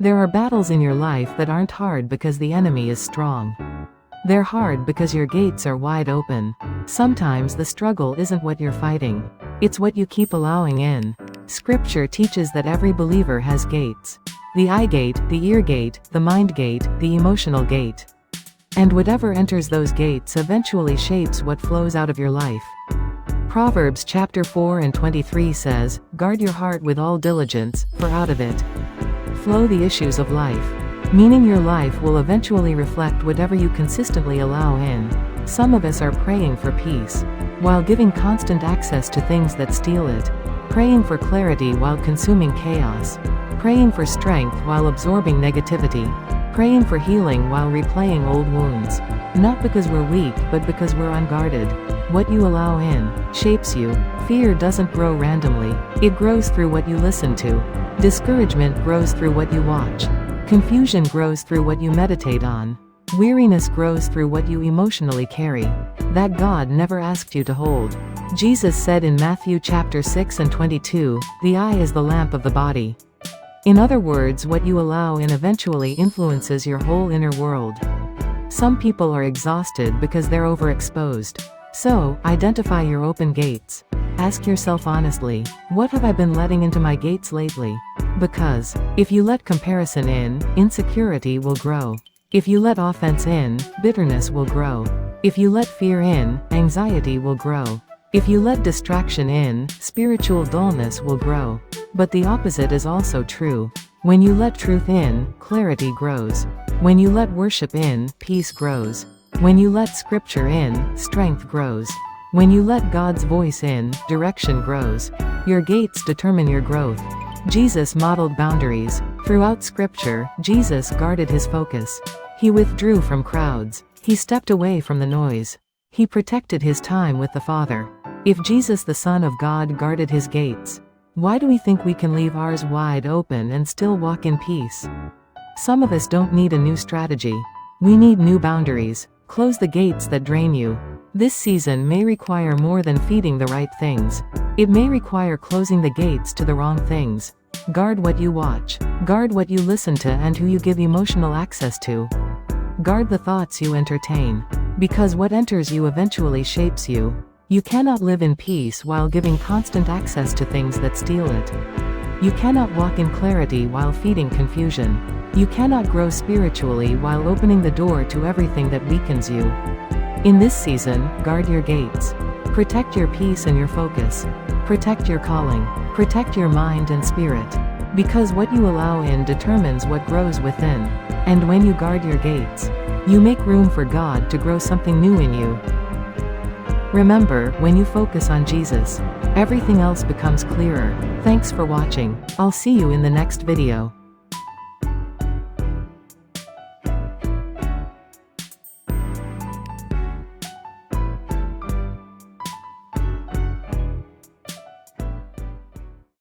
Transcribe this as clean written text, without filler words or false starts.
There are battles in your life that aren't hard because the enemy is strong. They're hard because your gates are wide open. Sometimes the struggle isn't what you're fighting. It's what you keep allowing in. Scripture teaches that every believer has gates. The eye gate, the ear gate, the mind gate, the emotional gate. And whatever enters those gates eventually shapes what flows out of your life. Proverbs chapter 4:23 says, "Guard your heart with all diligence, for out of it flow the issues of life." Meaning your life will eventually reflect whatever you consistently allow in. Some of us are praying for peace, while giving constant access to things that steal it. Praying for clarity while consuming chaos. Praying for strength while absorbing negativity. Praying for healing while replaying old wounds. Not because we're weak, but because we're unguarded. What you allow in shapes you. Fear doesn't grow randomly. It grows through what you listen to. Discouragement grows through what you watch. Confusion grows through what you meditate on. Weariness grows through what you emotionally carry. That God never asked you to hold. Jesus said in Matthew chapter 6:22, "The eye is the lamp of the body." In other words, what you allow in eventually influences your whole inner world. Some people are exhausted because they're overexposed. So, identify your open gates. Ask yourself honestly, what have I been letting into my gates lately? Because, if you let comparison in, insecurity will grow. If you let offense in, bitterness will grow. If you let fear in, anxiety will grow. If you let distraction in, spiritual dullness will grow. But the opposite is also true. When you let truth in, clarity grows. When you let worship in, peace grows. When you let scripture in, strength grows. When you let God's voice in, direction grows. Your gates determine your growth. Jesus modeled boundaries. Throughout scripture, Jesus guarded his focus. He withdrew from crowds. He stepped away from the noise. He protected his time with the Father. If Jesus the Son of God guarded his gates, why do we think we can leave ours wide open and still walk in peace? Some of us don't need a new strategy. We need new boundaries. Close the gates that drain you. This season may require more than feeding the right things. It may require closing the gates to the wrong things. Guard what you watch. Guard what you listen to and who you give emotional access to. Guard the thoughts you entertain. Because what enters you eventually shapes you. You cannot live in peace while giving constant access to things that steal it. You cannot walk in clarity while feeding confusion. You cannot grow spiritually while opening the door to everything that weakens you. In this season, guard your gates. Protect your peace and your focus. Protect your calling. Protect your mind and spirit. Because what you allow in determines what grows within. And when you guard your gates, you make room for God to grow something new in you. Remember, when you focus on Jesus, everything else becomes clearer. Thanks for watching. I'll see you in the next video.